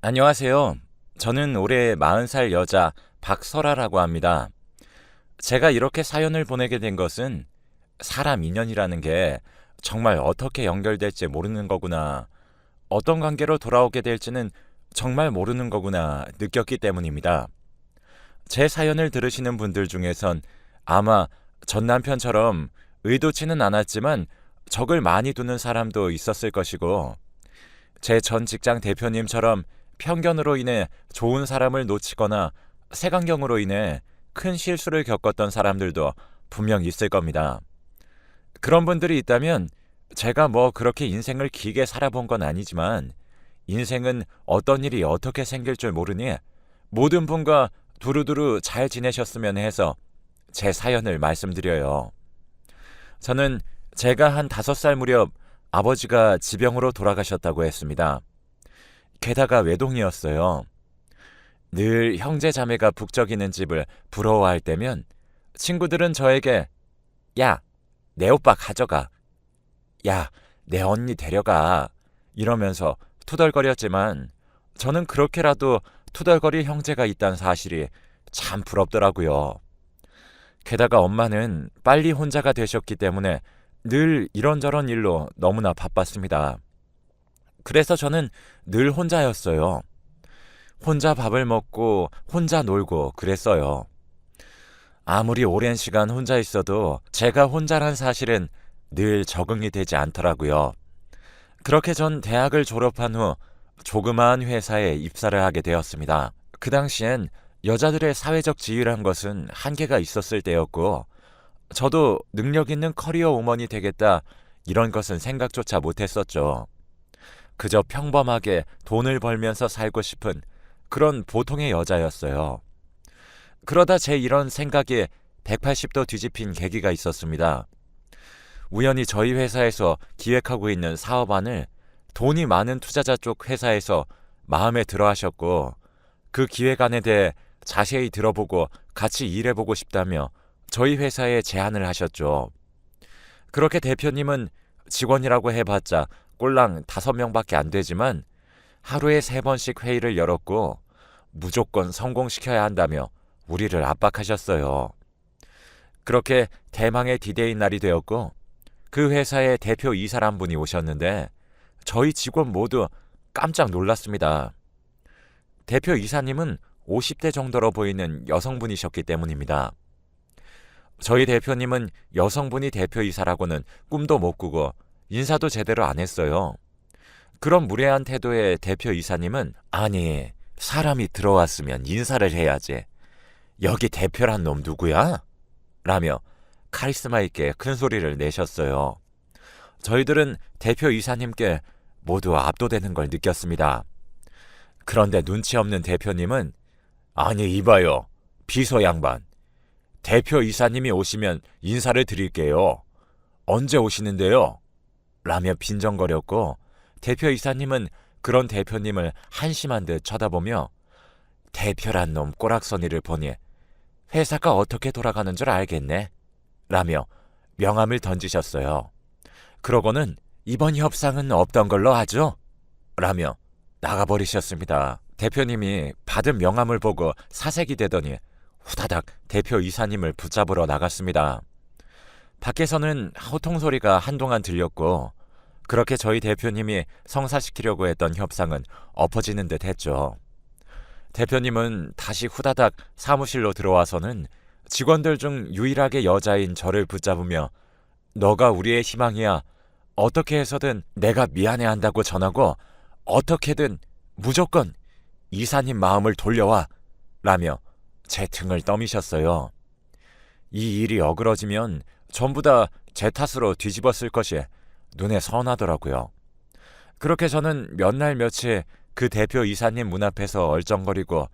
안녕하세요. 저는 올해 40살 여자 박설아라고 합니다. 제가 이렇게 사연을 보내게 된 것은 사람 인연이라는 게 정말 어떻게 연결될지 모르는 거구나. 어떤 관계로 돌아오게 될지는 정말 모르는 거구나 느꼈기 때문입니다. 제 사연을 들으시는 분들 중에선 아마 전 남편처럼 의도치는 않았지만 적을 많이 두는 사람도 있었을 것이고 제 전 직장 대표님처럼 편견으로 인해 좋은 사람을 놓치거나 색안경으로 인해 큰 실수를 겪었던 사람들도 분명 있을 겁니다. 그런 분들이 있다면 제가 뭐 그렇게 인생을 길게 살아본 건 아니지만 인생은 어떤 일이 어떻게 생길 줄 모르니 모든 분과 두루두루 잘 지내셨으면 해서 제 사연을 말씀드려요. 저는 제가 한 5살 무렵 아버지가 지병으로 돌아가셨다고 했습니다. 게다가 외동이었어요. 늘 형제 자매가 북적이는 집을 부러워할 때면 친구들은 저에게 야, 내 오빠 가져가. 야, 내 언니 데려가. 이러면서 투덜거렸지만 저는 그렇게라도 투덜거릴 형제가 있다는 사실이 참 부럽더라고요. 게다가 엄마는 빨리 혼자가 되셨기 때문에 늘 이런저런 일로 너무나 바빴습니다. 그래서 저는 늘 혼자였어요. 혼자 밥을 먹고 혼자 놀고 그랬어요. 아무리 오랜 시간 혼자 있어도 제가 혼자란 사실은 늘 적응이 되지 않더라고요. 그렇게 전 대학을 졸업한 후 조그마한 회사에 입사를 하게 되었습니다. 그 당시엔 여자들의 사회적 지위란 것은 한계가 있었을 때였고 저도 능력 있는 커리어 우먼이 되겠다 이런 것은 생각조차 못했었죠. 그저 평범하게 돈을 벌면서 살고 싶은 그런 보통의 여자였어요. 그러다 제 이런 생각에 180도 뒤집힌 계기가 있었습니다. 우연히 저희 회사에서 기획하고 있는 사업안을 돈이 많은 투자자 쪽 회사에서 마음에 들어 하셨고 그 기획안에 대해 자세히 들어보고 같이 일해보고 싶다며 저희 회사에 제안을 하셨죠. 그렇게 대표님은 직원이라고 해봤자 꼴랑 5명밖에 안 되지만 하루에 3번씩 회의를 열었고 무조건 성공시켜야 한다며 우리를 압박하셨어요. 그렇게 대망의 디데이 날이 되었고 그 회사의 대표 이사를 한 분이 오셨는데 저희 직원 모두 깜짝 놀랐습니다. 대표 이사님은 50대 정도로 보이는 여성분이셨기 때문입니다. 저희 대표님은 여성분이 대표이사라고는 꿈도 못 꾸고 인사도 제대로 안 했어요. 그런 무례한 태도의 대표이사님은 아니 사람이 들어왔으면 인사를 해야지. 여기 대표란 놈 누구야? 라며 카리스마 있게 큰 소리를 내셨어요. 저희들은 대표이사님께 모두 압도되는 걸 느꼈습니다. 그런데 눈치 없는 대표님은 아니 이봐요. 비서 양반. 대표 이사님이 오시면 인사를 드릴게요. 언제 오시는데요? 라며 빈정거렸고 대표 이사님은 그런 대표님을 한심한 듯 쳐다보며 대표란 놈 꼬락서니를 보니 회사가 어떻게 돌아가는 줄 알겠네. 라며 명함을 던지셨어요. 그러고는 이번 협상은 없던 걸로 하죠? 라며 나가버리셨습니다. 대표님이 받은 명함을 보고 사색이 되더니 후다닥 대표 이사님을 붙잡으러 나갔습니다. 밖에서는 호통소리가 한동안 들렸고 그렇게 저희 대표님이 성사시키려고 했던 협상은 엎어지는 듯 했죠. 대표님은 다시 후다닥 사무실로 들어와서는 직원들 중 유일하게 여자인 저를 붙잡으며 너가 우리의 희망이야. 어떻게 해서든 내가 미안해한다고 전하고 어떻게든 무조건 이사님 마음을 돌려와 라며 제 등을 떠미셨어요. 이 일이 어그러지면 전부 다 제 탓으로 뒤집었을 것이 눈에 선하더라고요. 그렇게 저는 몇 날 며칠 그 대표 이사님 문 앞에서 얼쩡거리고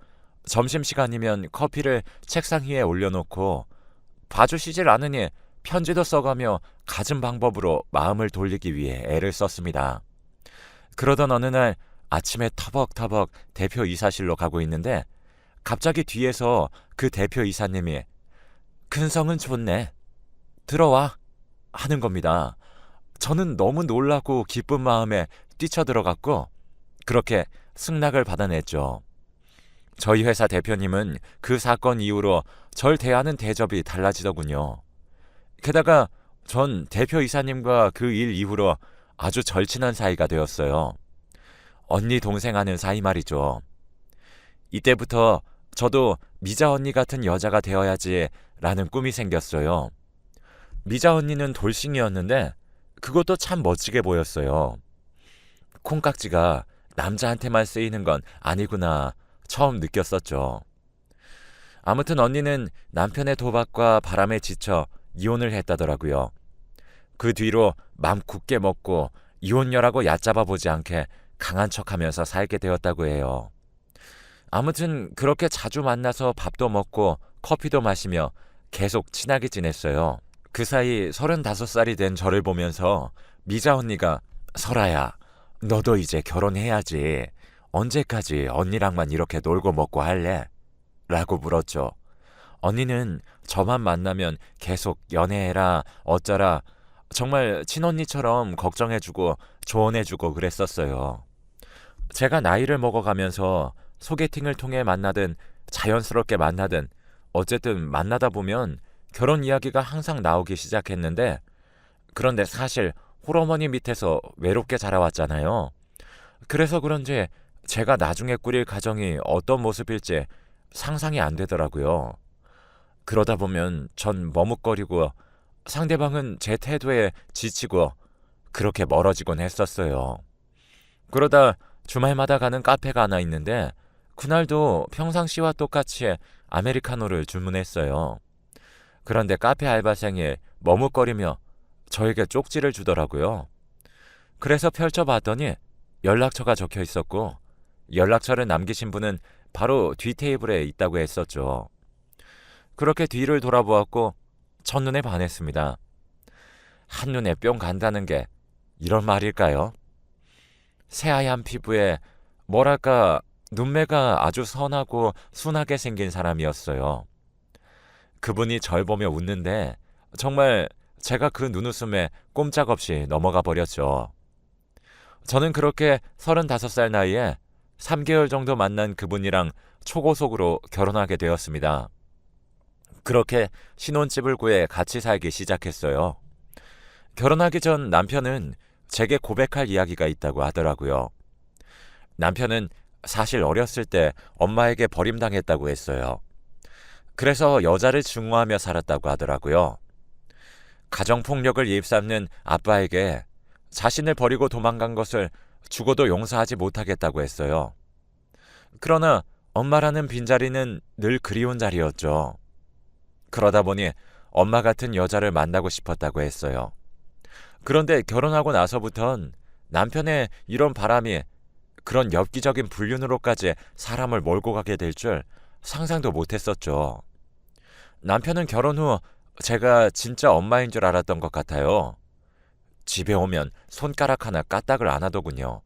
점심시간이면 커피를 책상 위에 올려놓고 봐주시질 않으니 편지도 써가며 갖은 방법으로 마음을 돌리기 위해 애를 썼습니다. 그러던 어느 날 아침에 터벅터벅 대표 이사실로 가고 있는데 갑자기 뒤에서 그 대표 이사님이 근성은 좋네. 들어와. 하는 겁니다. 저는 너무 놀라고 기쁜 마음에 뛰쳐들어갔고 그렇게 승낙을 받아냈죠. 저희 회사 대표님은 그 사건 이후로 절 대하는 대접이 달라지더군요. 게다가 전 대표이사님과 그 일 이후로 아주 절친한 사이가 되었어요. 언니 동생 하는 사이 말이죠. 이때부터 저도 미자 언니 같은 여자가 되어야지 라는 꿈이 생겼어요. 미자 언니는 돌싱이었는데 그것도 참 멋지게 보였어요. 콩깍지가 남자한테만 쓰이는 건 아니구나 처음 느꼈었죠. 아무튼 언니는 남편의 도박과 바람에 지쳐 이혼을 했다더라고요. 그 뒤로 맘 굳게 먹고 이혼녀라고 얕잡아 보지 않게 강한 척하면서 살게 되었다고 해요. 아무튼 그렇게 자주 만나서 밥도 먹고 커피도 마시며 계속 친하게 지냈어요. 그 사이 35살이 된 저를 보면서 미자 언니가 설아야, 너도 이제 결혼해야지. 언제까지 언니랑만 이렇게 놀고 먹고 할래? 라고 물었죠. 언니는 저만 만나면 계속 연애해라, 어쩌라, 정말 친언니처럼 걱정해주고 조언해주고 그랬었어요. 제가 나이를 먹어가면서 소개팅을 통해 만나든 자연스럽게 만나든 어쨌든 만나다 보면 결혼 이야기가 항상 나오기 시작했는데, 그런데 사실 홀어머니 밑에서 외롭게 자라왔잖아요. 그래서 그런지 제가 나중에 꾸릴 가정이 어떤 모습일지 상상이 안 되더라고요. 그러다 보면 전 머뭇거리고 상대방은 제 태도에 지치고 그렇게 멀어지곤 했었어요. 그러다 주말마다 가는 카페가 하나 있는데 그날도 평상시와 똑같이 아메리카노를 주문했어요. 그런데 카페 알바생이 머뭇거리며 저에게 쪽지를 주더라고요. 그래서 펼쳐봤더니 연락처가 적혀 있었고 연락처를 남기신 분은 바로 뒤 테이블에 있다고 했었죠. 그렇게 뒤를 돌아보았고 첫눈에 반했습니다. 한눈에 뿅 간다는 게 이런 말일까요? 새하얀 피부에 뭐랄까 눈매가 아주 선하고 순하게 생긴 사람이었어요. 그분이 절 보며 웃는데 정말 제가 그 눈웃음에 꼼짝없이 넘어가 버렸죠. 저는 그렇게 35살 나이에 3개월 정도 만난 그분이랑 초고속으로 결혼하게 되었습니다. 그렇게 신혼집을 구해 같이 살기 시작했어요. 결혼하기 전 남편은 제게 고백할 이야기가 있다고 하더라고요. 남편은 사실 어렸을 때 엄마에게 버림당했다고 했어요. 그래서 여자를 증오하며 살았다고 하더라고요. 가정폭력을 입삼는 아빠에게 자신을 버리고 도망간 것을 죽어도 용서하지 못하겠다고 했어요. 그러나 엄마라는 빈자리는 늘 그리운 자리였죠. 그러다 보니 엄마 같은 여자를 만나고 싶었다고 했어요. 그런데 결혼하고 나서부턴 남편의 이런 바람이 그런 엽기적인 불륜으로까지 사람을 몰고 가게 될 줄 상상도 못했었죠. 남편은 결혼 후 제가 진짜 엄마인 줄 알았던 것 같아요. 집에 오면 손가락 하나 까딱을 안 하더군요.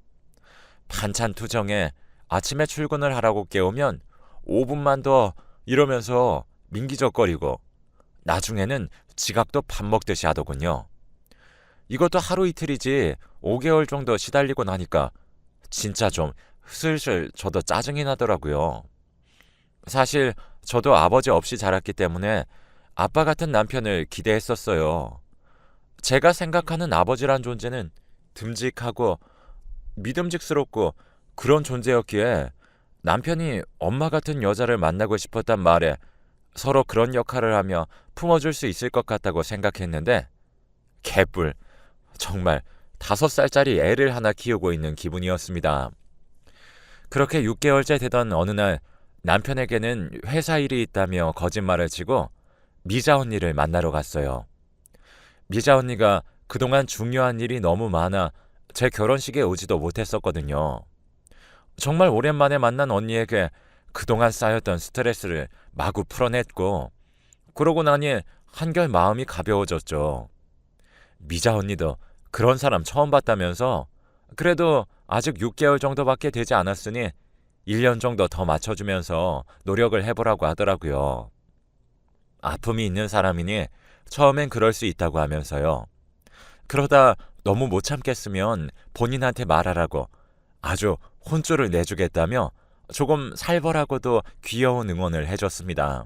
반찬 투정에 아침에 출근을 하라고 깨우면 5분만 더 이러면서 민기적거리고 나중에는 지각도 밥 먹듯이 하더군요. 이것도 하루 이틀이지 5개월 정도 시달리고 나니까 진짜 좀 슬슬 저도 짜증이 나더라고요. 사실 저도 아버지 없이 자랐기 때문에 아빠 같은 남편을 기대했었어요. 제가 생각하는 아버지란 존재는 듬직하고 믿음직스럽고 그런 존재였기에 남편이 엄마 같은 여자를 만나고 싶었단 말에 서로 그런 역할을 하며 품어줄 수 있을 것 같다고 생각했는데 개뿔, 정말 5살짜리 애를 하나 키우고 있는 기분이었습니다. 그렇게 6개월째 되던 어느 날 남편에게는 회사 일이 있다며 거짓말을 치고 미자 언니를 만나러 갔어요. 미자 언니가 그동안 중요한 일이 너무 많아 제 결혼식에 오지도 못했었거든요. 정말 오랜만에 만난 언니에게 그동안 쌓였던 스트레스를 마구 풀어냈고 그러고 나니 한결 마음이 가벼워졌죠. 미자 언니도 그런 사람 처음 봤다면서 그래도 아직 6개월 정도밖에 되지 않았으니 1년 정도 더 맞춰주면서 노력을 해보라고 하더라고요. 아픔이 있는 사람이니 처음엔 그럴 수 있다고 하면서요. 그러다 너무 못 참겠으면 본인한테 말하라고 아주 혼쭐을 내주겠다며 조금 살벌하고도 귀여운 응원을 해줬습니다.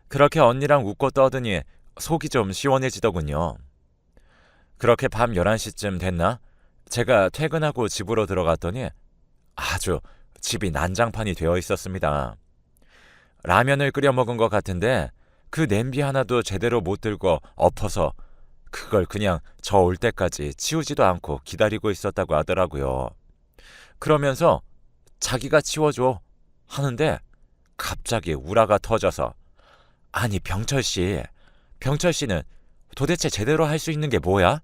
그렇게 언니랑 웃고 떠드니 속이 좀 시원해지더군요. 그렇게 밤 11시쯤 됐나? 제가 퇴근하고 집으로 들어갔더니 아주 집이 난장판이 되어 있었습니다. 라면을 끓여 먹은 것 같은데 그 냄비 하나도 제대로 못 들고 엎어서 그걸 그냥 저 올 때까지 치우지도 않고 기다리고 있었다고 하더라고요. 그러면서 자기가 치워줘 하는데 갑자기 우라가 터져서 아니 병철 씨는 도대체 제대로 할 수 있는 게 뭐야?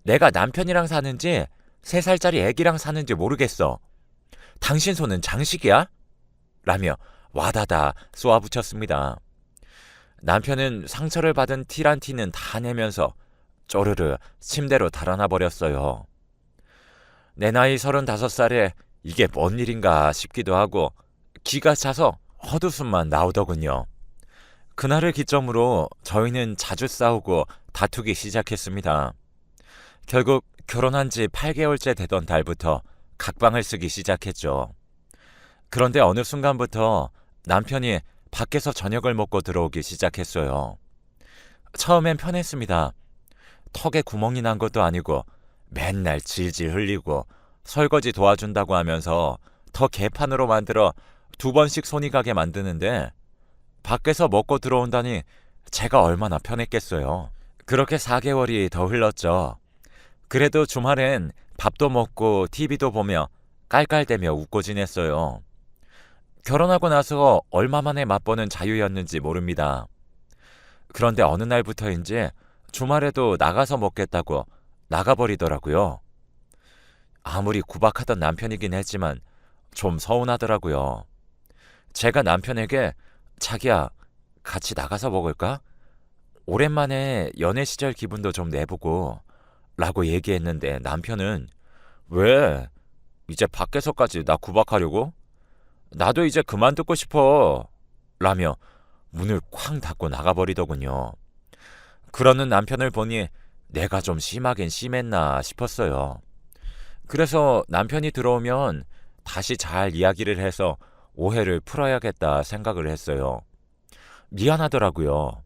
내가 남편이랑 사는지 3살짜리 애기랑 사는지 모르겠어. 당신 손은 장식이야? 라며 와다다 쏘아붙였습니다. 남편은 상처를 받은 티란 티는 다 내면서 쪼르르 침대로 달아나 버렸어요. 내 나이 35살에 이게 뭔 일인가 싶기도 하고 기가 차서 헛웃음만 나오더군요. 그날을 기점으로 저희는 자주 싸우고 다투기 시작했습니다. 결국 결혼한 지 8개월째 되던 달부터 각방을 쓰기 시작했죠. 그런데 어느 순간부터 남편이 밖에서 저녁을 먹고 들어오기 시작했어요. 처음엔 편했습니다. 턱에 구멍이 난 것도 아니고 맨날 질질 흘리고 설거지 도와준다고 하면서 더 개판으로 만들어 2번씩 손이 가게 만드는데 밖에서 먹고 들어온다니 제가 얼마나 편했겠어요. 그렇게 4개월이 더 흘렀죠. 그래도 주말엔 밥도 먹고 TV도 보며 깔깔대며 웃고 지냈어요. 결혼하고 나서 얼마 만에 맛보는 자유였는지 모릅니다. 그런데 어느 날부터인지 주말에도 나가서 먹겠다고 나가버리더라고요. 아무리 구박하던 남편이긴 했지만 좀 서운하더라고요. 제가 남편에게 자기야 같이 나가서 먹을까? 오랜만에 연애 시절 기분도 좀 내보고 라고 얘기했는데 남편은 왜? 이제 밖에서까지 나 구박하려고? 나도 이제 그만 듣고 싶어 라며 문을 쾅 닫고 나가버리더군요. 그러는 남편을 보니 내가 좀 심하긴 심했나 싶었어요. 그래서 남편이 들어오면 다시 잘 이야기를 해서 오해를 풀어야겠다 생각을 했어요. 미안하더라고요.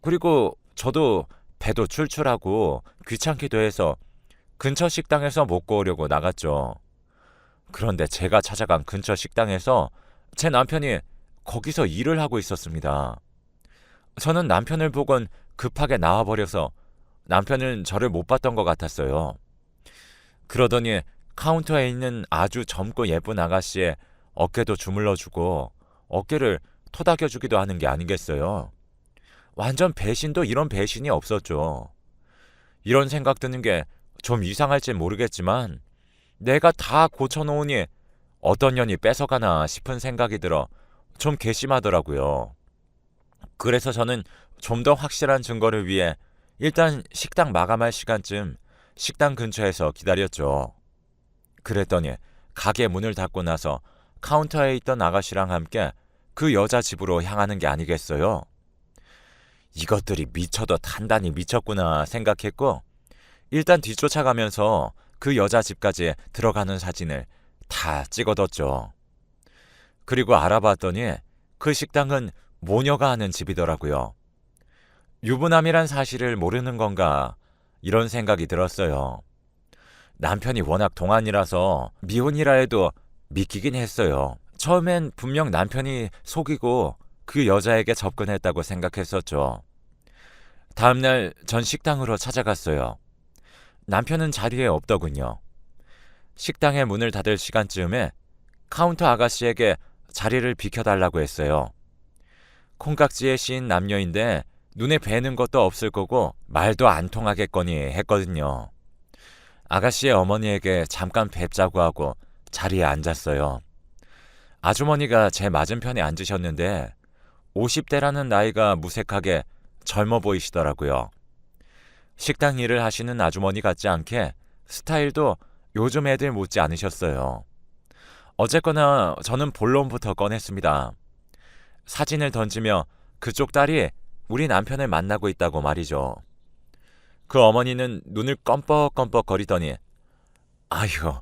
그리고 저도 배도 출출하고 귀찮기도 해서 근처 식당에서 먹고 오려고 나갔죠. 그런데 제가 찾아간 근처 식당에서 제 남편이 거기서 일을 하고 있었습니다. 저는 남편을 보곤 급하게 나와버려서 남편은 저를 못 봤던 것 같았어요. 그러더니 카운터에 있는 아주 젊고 예쁜 아가씨의 어깨도 주물러주고 어깨를 토닥여주기도 하는 게 아니겠어요. 완전 배신도 이런 배신이 없었죠. 이런 생각 드는 게 좀 이상할진 모르겠지만 내가 다 고쳐놓으니 어떤 년이 뺏어가나 싶은 생각이 들어 좀 괘씸하더라고요. 그래서 저는 좀 더 확실한 증거를 위해 일단 식당 마감할 시간쯤 식당 근처에서 기다렸죠. 그랬더니 가게 문을 닫고 나서 카운터에 있던 아가씨랑 함께 그 여자 집으로 향하는 게 아니겠어요? 이것들이 미쳐도 단단히 미쳤구나 생각했고 일단 뒤쫓아가면서 그 여자 집까지 들어가는 사진을 다 찍어뒀죠. 그리고 알아봤더니 그 식당은 모녀가 하는 집이더라고요. 유부남이란 사실을 모르는 건가 이런 생각이 들었어요. 남편이 워낙 동안이라서 미혼이라 해도 믿기긴 했어요. 처음엔 분명 남편이 속이고 그 여자에게 접근했다고 생각했었죠. 다음날 전 식당으로 찾아갔어요. 남편은 자리에 없더군요. 식당의 문을 닫을 시간쯤에 카운터 아가씨에게 자리를 비켜달라고 했어요. 콩깍지에 씌인 남녀인데 눈에 뵈는 것도 없을 거고 말도 안 통하겠거니 했거든요. 아가씨의 어머니에게 잠깐 뵙자고 하고 자리에 앉았어요. 아주머니가 제 맞은편에 앉으셨는데 50대라는 나이가 무색하게 젊어 보이시더라고요. 식당 일을 하시는 아주머니 같지 않게 스타일도 요즘 애들 못지 않으셨어요. 어쨌거나 저는 본론부터 꺼냈습니다. 사진을 던지며 그쪽 딸이 우리 남편을 만나고 있다고 말이죠. 그 어머니는 눈을 껌뻑껌뻑 거리더니 아휴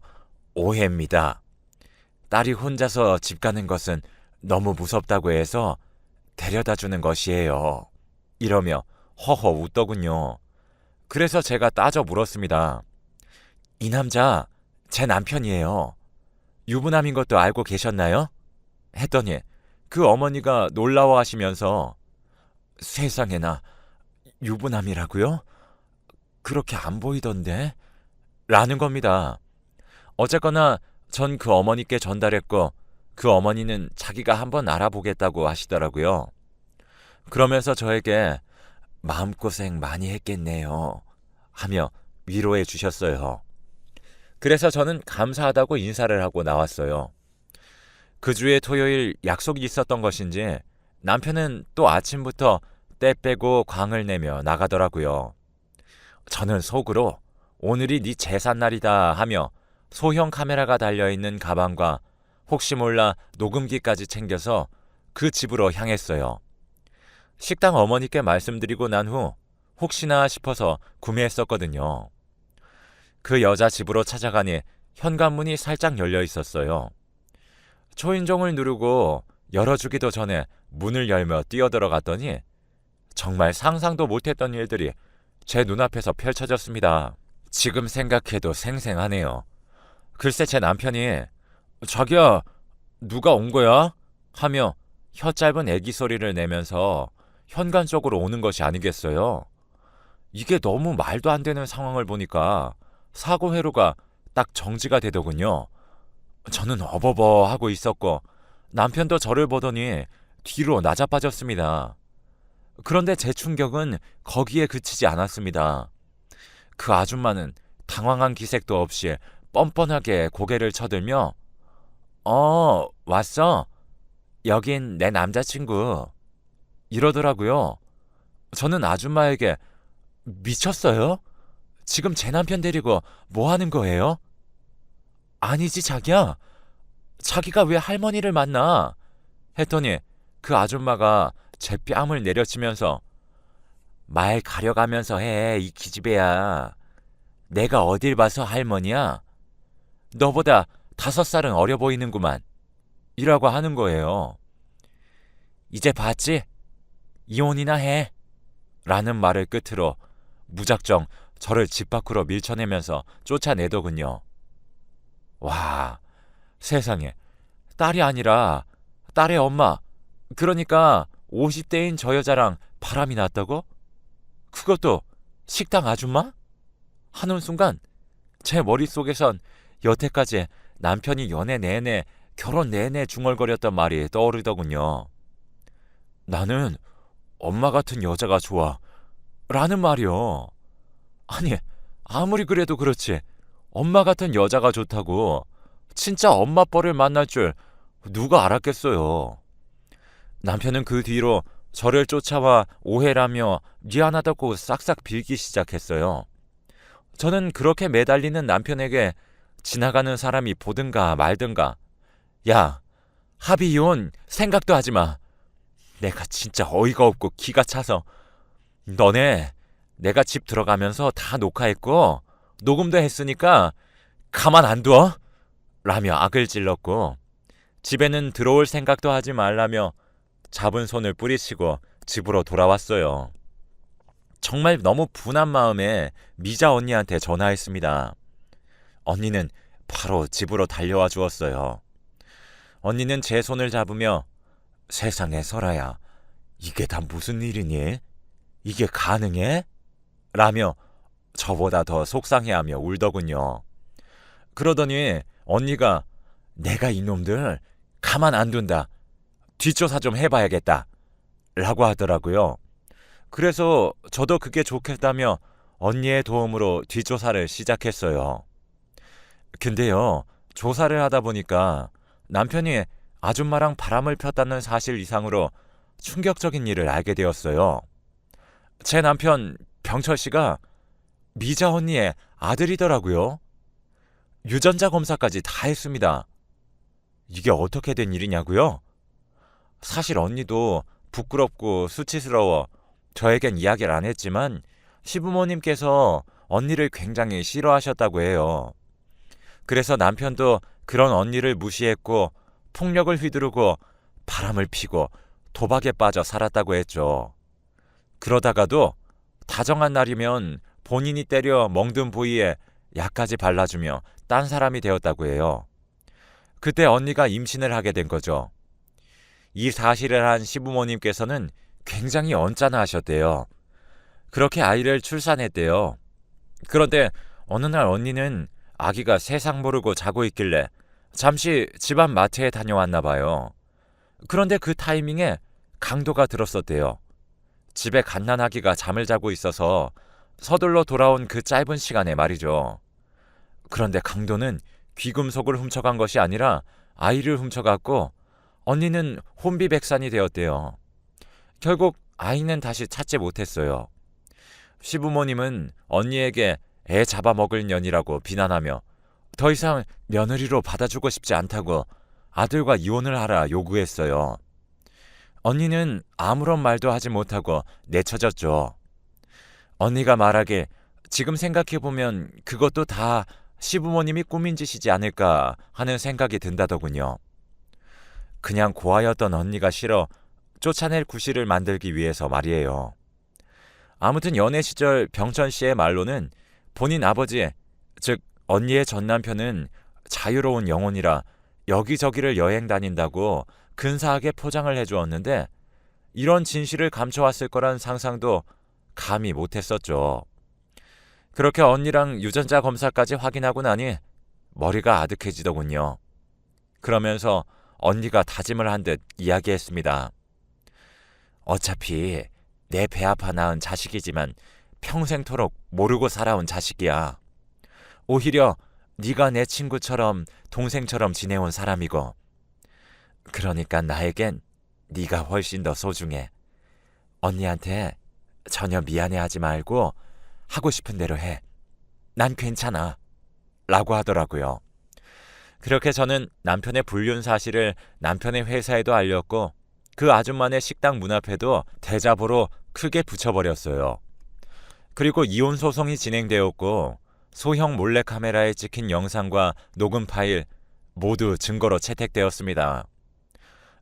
오해입니다. 딸이 혼자서 집 가는 것은 너무 무섭다고 해서 데려다 주는 것이에요. 이러며 허허 웃더군요. 그래서 제가 따져 물었습니다. 이 남자 제 남편이에요. 유부남인 것도 알고 계셨나요? 했더니 그 어머니가 놀라워하시면서 세상에나 유부남이라고요? 그렇게 안 보이던데? 라는 겁니다. 어쨌거나 전 그 어머니께 전달했고 그 어머니는 자기가 한번 알아보겠다고 하시더라고요. 그러면서 저에게 마음고생 많이 했겠네요 하며 위로해 주셨어요. 그래서 저는 감사하다고 인사를 하고 나왔어요. 그 주의 토요일 약속이 있었던 것인지 남편은 또 아침부터 때 빼고 광을 내며 나가더라고요. 저는 속으로 오늘이 네 제삿날이다 하며 소형 카메라가 달려있는 가방과 혹시 몰라 녹음기까지 챙겨서 그 집으로 향했어요. 식당 어머니께 말씀드리고 난 후 혹시나 싶어서 구매했었거든요. 그 여자 집으로 찾아가니 현관문이 살짝 열려 있었어요. 초인종을 누르고 열어주기도 전에 문을 열며 뛰어들어갔더니 정말 상상도 못했던 일들이 제 눈앞에서 펼쳐졌습니다. 지금 생각해도 생생하네요. 글쎄 제 남편이 자기야 누가 온 거야? 하며 혀 짧은 애기 소리를 내면서 현관 쪽으로 오는 것이 아니겠어요. 이게 너무 말도 안 되는 상황을 보니까 사고 회로가 딱 정지가 되더군요. 저는 어버버 하고 있었고 남편도 저를 보더니 뒤로 나자빠졌습니다. 그런데 제 충격은 거기에 그치지 않았습니다. 그 아줌마는 당황한 기색도 없이 뻔뻔하게 고개를 쳐들며 왔어? 여긴 내 남자친구 이러더라고요. 저는 아줌마에게 미쳤어요? 지금 제 남편 데리고 뭐 하는 거예요? 아니지 자기야. 자기가 왜 할머니를 만나? 했더니 그 아줌마가 제 뺨을 내려치면서 말 가려가면서 해, 이 기집애야. 내가 어딜 봐서 할머니야? 너보다 5살은 어려 보이는구만. 이라고 하는 거예요. 이제 봤지? 이혼이나 해. 라는 말을 끝으로 무작정 저를 집 밖으로 밀쳐내면서 쫓아내더군요. 와, 세상에. 딸이 아니라 딸의 엄마, 그러니까 50대인 저 여자랑 바람이 났다고? 그것도 식당 아줌마? 하는 순간 제 머릿속에선 여태까지 남편이 연애 내내 결혼 내내 중얼거렸던 말이 떠오르더군요. 나는 엄마 같은 여자가 좋아 라는 말이요. 아니 아무리 그래도 그렇지 엄마 같은 여자가 좋다고 진짜 엄마 뻘을 만날 줄 누가 알았겠어요. 남편은 그 뒤로 저를 쫓아와 오해라며 미안하다고 싹싹 빌기 시작했어요. 저는 그렇게 매달리는 남편에게 지나가는 사람이 보든가 말든가 야, 합의 이혼 생각도 하지 마. 내가 진짜 어이가 없고 기가 차서 너네 내가 집 들어가면서 다 녹화했고 녹음도 했으니까 가만 안 둬? 라며 악을 질렀고 집에는 들어올 생각도 하지 말라며 잡은 손을 뿌리치고 집으로 돌아왔어요. 정말 너무 분한 마음에 미자 언니한테 전화했습니다. 언니는 바로 집으로 달려와 주었어요. 언니는 제 손을 잡으며 세상에 설아야, 이게 다 무슨 일이니? 이게 가능해? 라며 저보다 더 속상해하며 울더군요. 그러더니 언니가 내가 이놈들 가만 안 둔다. 뒷조사 좀 해봐야겠다. 라고 하더라고요. 그래서 저도 그게 좋겠다며 언니의 도움으로 뒷조사를 시작했어요. 근데요, 조사를 하다 보니까 남편이 아줌마랑 바람을 폈다는 사실 이상으로 충격적인 일을 알게 되었어요. 제 남편 병철 씨가 미자 언니의 아들이더라고요. 유전자 검사까지 다 했습니다. 이게 어떻게 된 일이냐고요? 사실 언니도 부끄럽고 수치스러워 저에겐 이야기를 안 했지만 시부모님께서 언니를 굉장히 싫어하셨다고 해요. 그래서 남편도 그런 언니를 무시했고 폭력을 휘두르고 바람을 피고 도박에 빠져 살았다고 했죠. 그러다가도 다정한 날이면 본인이 때려 멍든 부위에 약까지 발라주며 딴 사람이 되었다고 해요. 그때 언니가 임신을 하게 된 거죠. 이 사실을 한 시부모님께서는 굉장히 언짢아 하셨대요. 그렇게 아이를 출산했대요. 그런데 어느 날 언니는 아기가 세상 모르고 자고 있길래 잠시 집안 마트에 다녀왔나 봐요. 그런데 그 타이밍에 강도가 들었었대요. 집에 갓난아기가 잠을 자고 있어서 서둘러 돌아온 그 짧은 시간에 말이죠. 그런데 강도는 귀금속을 훔쳐간 것이 아니라 아이를 훔쳐갔고 언니는 혼비백산이 되었대요. 결국 아이는 다시 찾지 못했어요. 시부모님은 언니에게 애 잡아먹을 년이라고 비난하며 더 이상 며느리로 받아주고 싶지 않다고 아들과 이혼을 하라 요구했어요. 언니는 아무런 말도 하지 못하고 내쳐졌죠. 언니가 말하길 지금 생각해보면 그것도 다 시부모님이 꾸민 짓이지 않을까 하는 생각이 든다더군요. 그냥 고아였던 언니가 싫어 쫓아낼 구실을 만들기 위해서 말이에요. 아무튼 연애 시절 병천 씨의 말로는 본인 아버지, 즉 언니의 전 남편은 자유로운 영혼이라 여기저기를 여행 다닌다고 근사하게 포장을 해주었는데 이런 진실을 감춰왔을 거란 상상도 감히 못했었죠. 그렇게 언니랑 유전자 검사까지 확인하고 나니 머리가 아득해지더군요. 그러면서 언니가 다짐을 한 듯 이야기했습니다. 어차피 내 배 아파 낳은 자식이지만 평생토록 모르고 살아온 자식이야. 오히려 네가 내 친구처럼 동생처럼 지내온 사람이고 그러니까 나에겐 네가 훨씬 더 소중해. 언니한테 전혀 미안해하지 말고 하고 싶은 대로 해. 난 괜찮아. 라고 하더라고요. 그렇게 저는 남편의 불륜 사실을 남편의 회사에도 알렸고 그 아줌마네 식당 문 앞에도 대자보로 크게 붙여버렸어요. 그리고 이혼 소송이 진행되었고 소형 몰래카메라에 찍힌 영상과 녹음 파일 모두 증거로 채택되었습니다.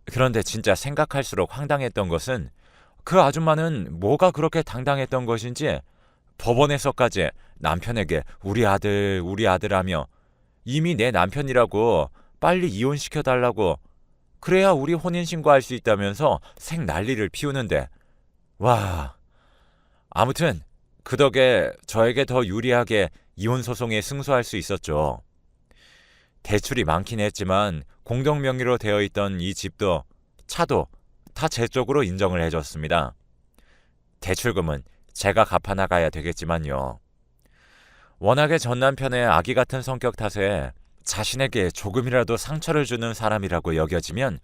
그런데 진짜 생각할수록 황당했던 것은 그 아줌마는 뭐가 그렇게 당당했던 것인지 법원에서까지 남편에게 우리 아들 하며 이미 내 남편이라고 빨리 이혼시켜달라고 그래야 우리 혼인신고할 수 있다면서 생 난리를 피우는데 와, 아무튼 그 덕에 저에게 더 유리하게 이혼소송에 승소할 수 있었죠. 대출이 많긴 했지만 공동명의로 되어 있던 이 집도 차도 다 제 쪽으로 인정을 해줬습니다. 대출금은 제가 갚아나가야 되겠지만요. 워낙에 전 남편의 아기 같은 성격 탓에 자신에게 조금이라도 상처를 주는 사람이라고 여겨지면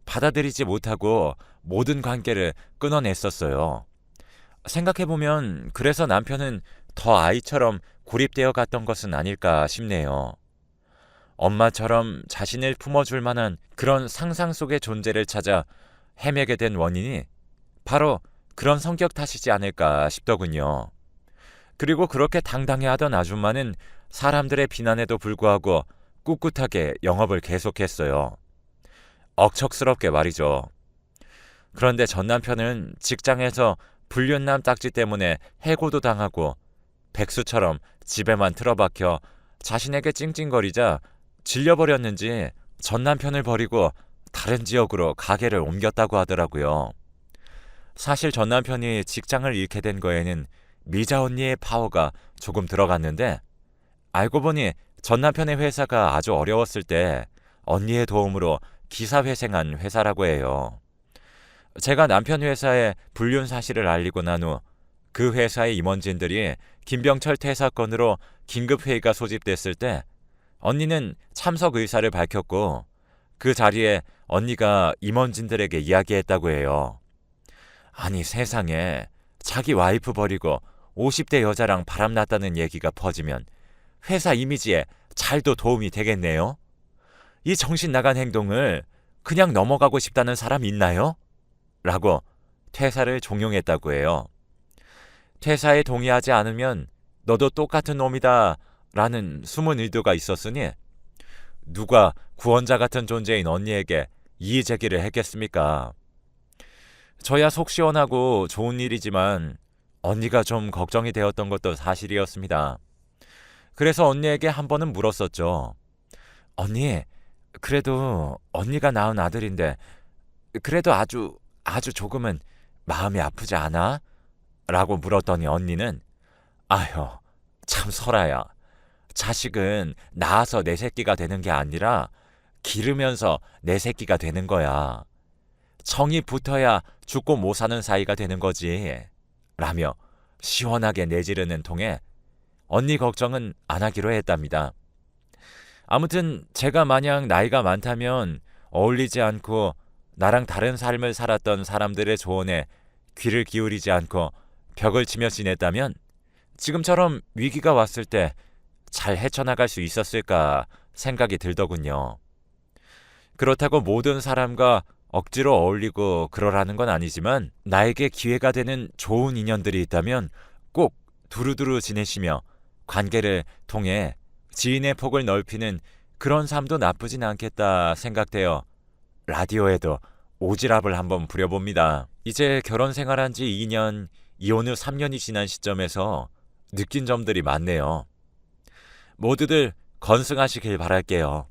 받아들이지 못하고 모든 관계를 끊어냈었어요. 생각해보면 그래서 남편은 더 아이처럼 고립되어 갔던 것은 아닐까 싶네요. 엄마처럼 자신을 품어줄 만한 그런 상상 속의 존재를 찾아 헤매게 된 원인이 바로 그런 성격 탓이지 않을까 싶더군요. 그리고 그렇게 당당해하던 아줌마는 사람들의 비난에도 불구하고 꿋꿋하게 영업을 계속했어요. 억척스럽게 말이죠. 그런데 전 남편은 직장에서 불륜남 딱지 때문에 해고도 당하고 백수처럼 집에만 틀어박혀 자신에게 찡찡거리자 질려버렸는지 전 남편을 버리고 다른 지역으로 가게를 옮겼다고 하더라고요. 사실 전 남편이 직장을 잃게 된 거에는 미자 언니의 파워가 조금 들어갔는데 알고 보니 전 남편의 회사가 아주 어려웠을 때 언니의 도움으로 기사회생한 회사라고 해요. 제가 남편 회사에 불륜 사실을 알리고 난 후 그 회사의 임원진들이 김병철 퇴사 건으로 긴급회의가 소집됐을 때 언니는 참석 의사를 밝혔고 그 자리에 언니가 임원진들에게 이야기했다고 해요. 아니 세상에 자기 와이프 버리고 50대 여자랑 바람났다는 얘기가 퍼지면 회사 이미지에 잘도 도움이 되겠네요. 이 정신 나간 행동을 그냥 넘어가고 싶다는 사람 있나요? 라고 퇴사를 종용했다고 해요. 퇴사에 동의하지 않으면 너도 똑같은 놈이다 라는 숨은 의도가 있었으니 누가 구원자 같은 존재인 언니에게 이의 제기를 했겠습니까? 저야 속 시원하고 좋은 일이지만 언니가 좀 걱정이 되었던 것도 사실이었습니다. 그래서 언니에게 한 번은 물었었죠. 언니, 그래도 언니가 낳은 아들인데 그래도 아주 조금은 마음이 아프지 않아? 라고 물었더니 언니는 아휴, 참 설아야. 자식은 낳아서 내 새끼가 되는 게 아니라 기르면서 내 새끼가 되는 거야. 정이 붙어야 죽고 못 사는 사이가 되는 거지. 라며 시원하게 내지르는 통에 언니 걱정은 안 하기로 했답니다. 아무튼 제가 만약 나이가 많다면 어울리지 않고 나랑 다른 삶을 살았던 사람들의 조언에 귀를 기울이지 않고 벽을 치며 지냈다면 지금처럼 위기가 왔을 때 잘 헤쳐나갈 수 있었을까 생각이 들더군요. 그렇다고 모든 사람과 억지로 어울리고 그러라는 건 아니지만 나에게 기회가 되는 좋은 인연들이 있다면 꼭 두루두루 지내시며 관계를 통해 지인의 폭을 넓히는 그런 삶도 나쁘진 않겠다 생각되어 라디오에도 오지랖을 한번 부려봅니다. 이제 결혼 생활한 지 2년, 이혼 후 3년이 지난 시점에서 느낀 점들이 많네요. 모두들 건승하시길 바랄게요.